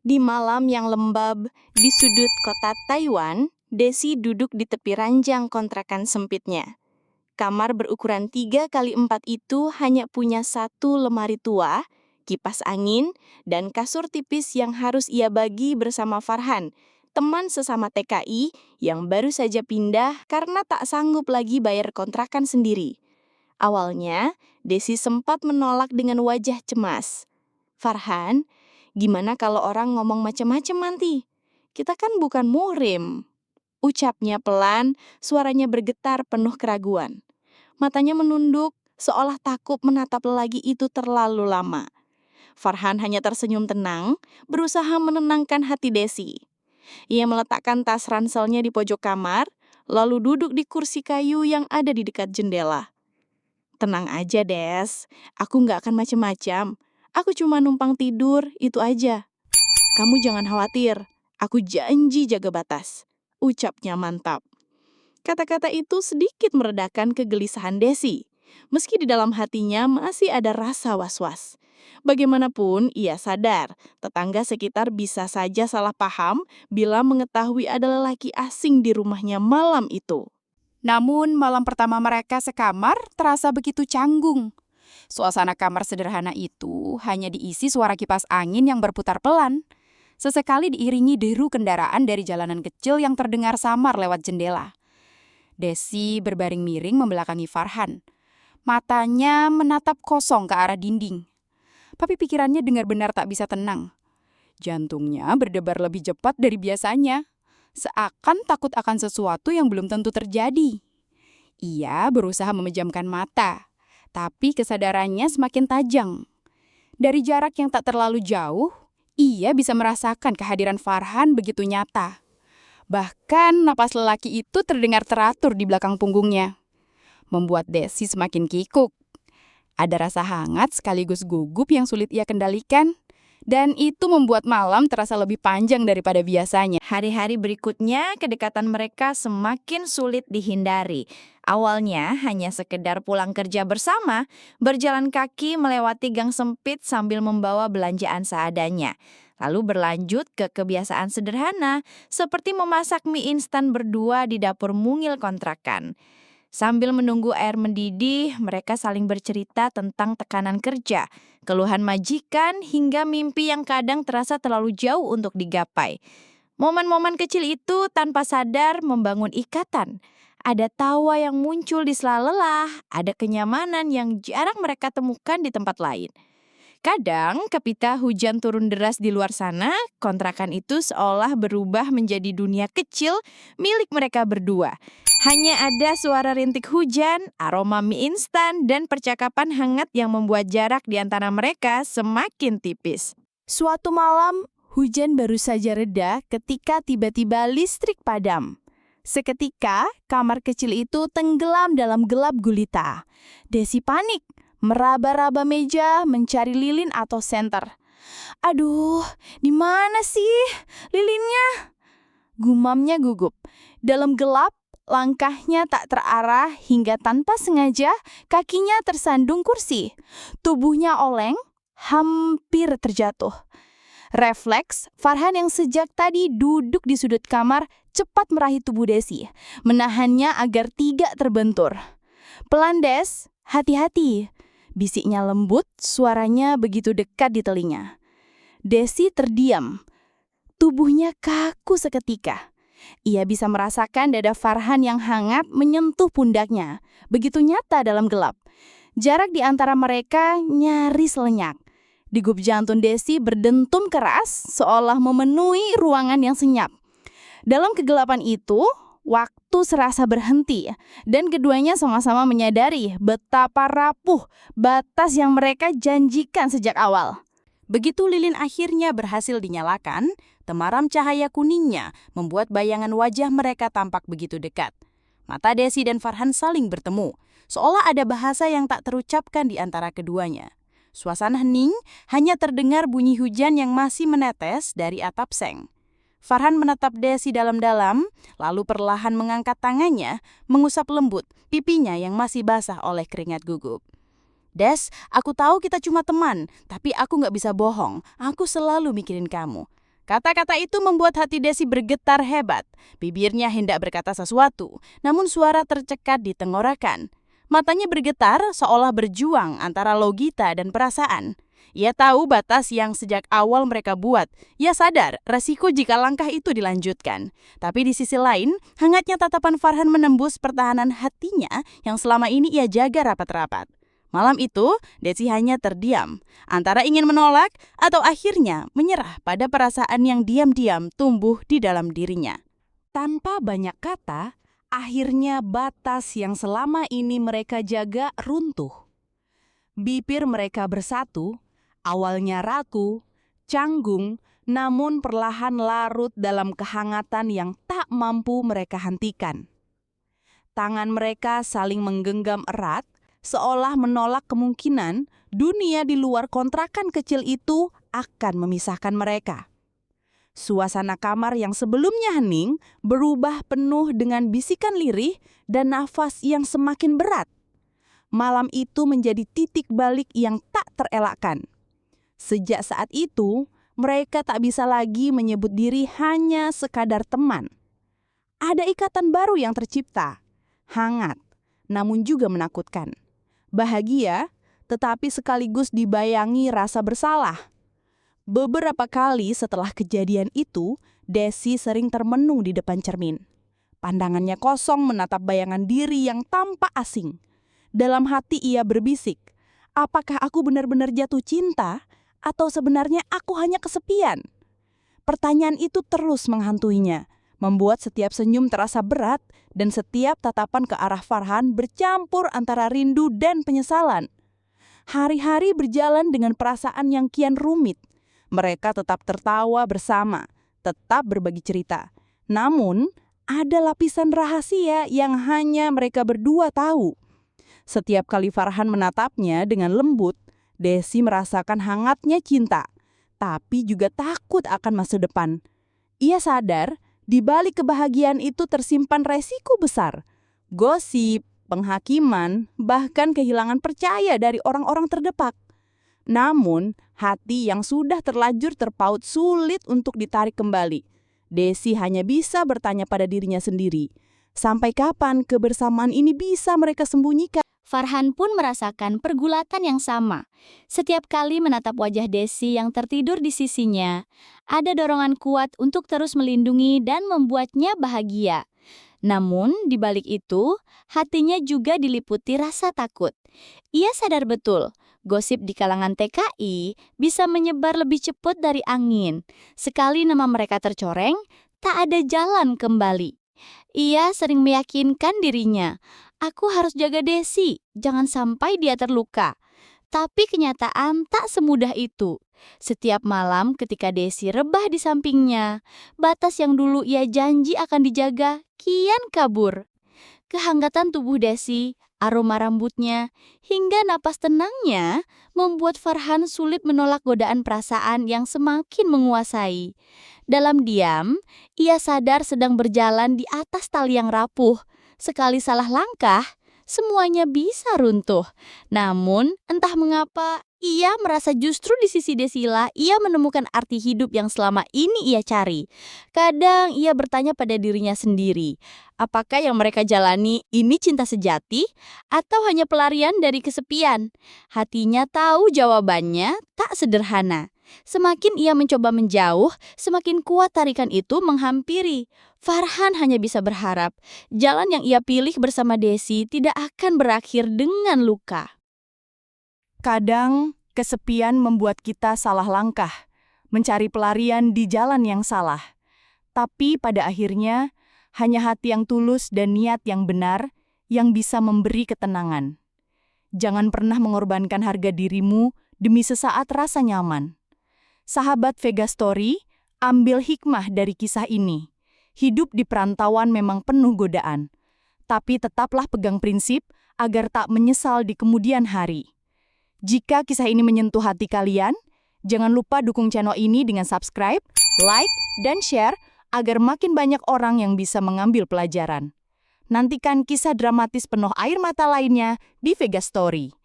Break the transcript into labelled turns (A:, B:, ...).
A: Di malam yang lembab, di sudut kota Taiwan, Desi duduk di tepi ranjang kontrakan sempitnya. Kamar berukuran 3x4 itu hanya punya satu lemari tua, kipas angin, dan kasur tipis yang harus ia bagi bersama Farhan, teman sesama TKI yang baru saja pindah karena tak sanggup lagi bayar kontrakan sendiri. Awalnya, Desi sempat menolak dengan wajah cemas. Farhan, gimana kalau orang ngomong macam-macam nanti? Kita kan bukan muhrim. Ucapnya pelan, suaranya bergetar penuh keraguan. Matanya menunduk, seolah takut menatap lelaki itu terlalu lama. Farhan hanya tersenyum tenang, berusaha menenangkan hati Desi. Ia meletakkan tas ranselnya di pojok kamar, lalu duduk di kursi kayu yang ada di dekat jendela. Tenang aja, Des. Aku nggak akan macam-macam. Aku cuma numpang tidur, itu aja. Kamu jangan khawatir. Aku janji jaga batas. Ucapnya mantap. Kata-kata itu sedikit meredakan kegelisahan Desi. Meski di dalam hatinya masih ada rasa was-was. Bagaimanapun, ia sadar tetangga sekitar bisa saja salah paham bila mengetahui ada lelaki asing di rumahnya malam itu.
B: Namun malam pertama mereka sekamar terasa begitu canggung. Suasana kamar sederhana itu hanya diisi suara kipas angin yang berputar pelan. Sesekali diiringi deru kendaraan dari jalanan kecil yang terdengar samar lewat jendela. Desi berbaring miring membelakangi Farhan. Matanya menatap kosong ke arah dinding. Tapi pikirannya benar-benar tak bisa tenang. Jantungnya berdebar lebih cepat dari biasanya. Seakan takut akan sesuatu yang belum tentu terjadi. Ia berusaha memejamkan mata, tapi kesadarannya semakin tajam. Dari jarak yang tak terlalu jauh, ia bisa merasakan kehadiran Farhan begitu nyata. Bahkan napas lelaki itu terdengar teratur di belakang punggungnya. Membuat Desi semakin kikuk. Ada rasa hangat sekaligus gugup yang sulit ia kendalikan. Dan itu membuat malam terasa lebih panjang daripada biasanya.
C: Hari-hari berikutnya, kedekatan mereka semakin sulit dihindari. Awalnya hanya sekedar pulang kerja bersama, berjalan kaki melewati gang sempit sambil membawa belanjaan seadanya. Lalu berlanjut ke kebiasaan sederhana, seperti memasak mie instan berdua di dapur mungil kontrakan. Sambil menunggu air mendidih, mereka saling bercerita tentang tekanan kerja, keluhan majikan, hingga mimpi yang kadang terasa terlalu jauh untuk digapai. Momen-momen kecil itu tanpa sadar membangun ikatan. Ada tawa yang muncul di sela lelah, ada kenyamanan yang jarang mereka temukan di tempat lain. Kadang ketika hujan turun deras di luar sana, kontrakan itu seolah berubah menjadi dunia kecil milik mereka berdua. Hanya ada suara rintik hujan, aroma mie instan, dan percakapan hangat yang membuat jarak di antara mereka semakin tipis.
A: Suatu malam, hujan baru saja reda ketika tiba-tiba listrik padam. Seketika, kamar kecil itu tenggelam dalam gelap gulita. Desi panik, meraba-raba meja mencari lilin atau senter. Aduh, di mana sih lilinnya? Gumamnya gugup. Dalam gelap, langkahnya tak terarah hingga tanpa sengaja kakinya tersandung kursi. Tubuhnya oleng, hampir terjatuh. Refleks, Farhan yang sejak tadi duduk di sudut kamar cepat meraih tubuh Desi, menahannya agar tidak terbentur. Pelan, Des, hati-hati. Bisiknya lembut, suaranya begitu dekat di telinga. Desi terdiam. Tubuhnya kaku seketika. Ia bisa merasakan dada Farhan yang hangat menyentuh pundaknya, begitu nyata dalam gelap. Jarak di antara mereka nyaris lenyap. Degup jantung Desi berdentum keras, seolah memenuhi ruangan yang senyap. Dalam kegelapan itu, waktu serasa berhenti, dan keduanya sama-sama menyadari betapa rapuh batas yang mereka janjikan sejak awal. Begitu lilin akhirnya berhasil dinyalakan, temaram cahaya kuningnya membuat bayangan wajah mereka tampak begitu dekat. Mata Desi dan Farhan saling bertemu, seolah ada bahasa yang tak terucapkan di antara keduanya. Suasana hening, hanya terdengar bunyi hujan yang masih menetes dari atap seng. Farhan menatap Desi dalam-dalam, lalu perlahan mengangkat tangannya, mengusap lembut pipinya yang masih basah oleh keringat gugup. Des, aku tahu kita cuma teman, tapi aku nggak bisa bohong. Aku selalu mikirin kamu. Kata-kata itu membuat hati Desi bergetar hebat. Bibirnya hendak berkata sesuatu, namun suara tercekat di tenggorokan. Matanya bergetar seolah berjuang antara logika dan perasaan. Ia tahu batas yang sejak awal mereka buat. Ia sadar resiko jika langkah itu dilanjutkan. Tapi di sisi lain, hangatnya tatapan Farhan menembus pertahanan hatinya yang selama ini ia jaga rapat-rapat. Malam itu, Desi hanya terdiam, antara ingin menolak atau akhirnya menyerah pada perasaan yang diam-diam tumbuh di dalam dirinya.
D: Tanpa banyak kata, akhirnya batas yang selama ini mereka jaga runtuh. Bibir mereka bersatu, awalnya ragu, canggung, namun perlahan larut dalam kehangatan yang tak mampu mereka hentikan. Tangan mereka saling menggenggam erat, seolah menolak kemungkinan dunia di luar kontrakan kecil itu akan memisahkan mereka. Suasana kamar yang sebelumnya hening berubah penuh dengan bisikan lirih dan nafas yang semakin berat. Malam itu menjadi titik balik yang tak terelakkan. Sejak saat itu, mereka tak bisa lagi menyebut diri hanya sekadar teman. Ada ikatan baru yang tercipta, hangat, namun juga menakutkan. Bahagia, tetapi sekaligus dibayangi rasa bersalah. Beberapa kali setelah kejadian itu, Desi sering termenung di depan cermin. Pandangannya kosong menatap bayangan diri yang tampak asing. Dalam hati ia berbisik, apakah aku benar-benar jatuh cinta atau sebenarnya aku hanya kesepian? Pertanyaan itu terus menghantuinya, membuat setiap senyum terasa berat dan setiap tatapan ke arah Farhan bercampur antara rindu dan penyesalan. Hari-hari berjalan dengan perasaan yang kian rumit. Mereka tetap tertawa bersama, tetap berbagi cerita. Namun, ada lapisan rahasia yang hanya mereka berdua tahu. Setiap kali Farhan menatapnya dengan lembut, Desi merasakan hangatnya cinta, tapi juga takut akan masa depan. Ia sadar, di balik kebahagiaan itu tersimpan resiko besar. Gosip, penghakiman, bahkan kehilangan percaya dari orang-orang terdekat. Namun, hati yang sudah terlanjur terpaut sulit untuk ditarik kembali. Desi hanya bisa bertanya pada dirinya sendiri, sampai kapan kebersamaan ini bisa mereka sembunyikan?
E: Farhan pun merasakan pergulatan yang sama. Setiap kali menatap wajah Desi yang tertidur di sisinya, ada dorongan kuat untuk terus melindungi dan membuatnya bahagia. Namun, di balik itu, hatinya juga diliputi rasa takut. Ia sadar betul, gosip di kalangan TKI bisa menyebar lebih cepat dari angin. Sekali nama mereka tercoreng, tak ada jalan kembali. Ia sering meyakinkan dirinya, aku harus jaga Desi, jangan sampai dia terluka. Tapi kenyataan tak semudah itu. Setiap malam ketika Desi rebah di sampingnya, batas yang dulu ia janji akan dijaga kian kabur. Kehangatan tubuh Desi, aroma rambutnya, hingga napas tenangnya membuat Farhan sulit menolak godaan perasaan yang semakin menguasai. Dalam diam, ia sadar sedang berjalan di atas tali yang rapuh. Sekali salah langkah, semuanya bisa runtuh. Namun, entah mengapa, ia merasa justru di sisi Desila ia menemukan arti hidup yang selama ini ia cari. Kadang ia bertanya pada dirinya sendiri, apakah yang mereka jalani ini cinta sejati atau hanya pelarian dari kesepian? Hatinya tahu jawabannya tak sederhana. Semakin ia mencoba menjauh, semakin kuat tarikan itu menghampiri. Farhan hanya bisa berharap jalan yang ia pilih bersama Desi tidak akan berakhir dengan luka.
A: Kadang, kesepian membuat kita salah langkah, mencari pelarian di jalan yang salah. Tapi pada akhirnya, hanya hati yang tulus dan niat yang benar yang bisa memberi ketenangan. Jangan pernah mengorbankan harga dirimu demi sesaat rasa nyaman. Sahabat Vega Story, ambil hikmah dari kisah ini. Hidup di perantauan memang penuh godaan. Tapi tetaplah pegang prinsip agar tak menyesal di kemudian hari. Jika kisah ini menyentuh hati kalian, jangan lupa dukung channel ini dengan subscribe, like, dan share agar makin banyak orang yang bisa mengambil pelajaran. Nantikan kisah dramatis penuh air mata lainnya di Vega Story.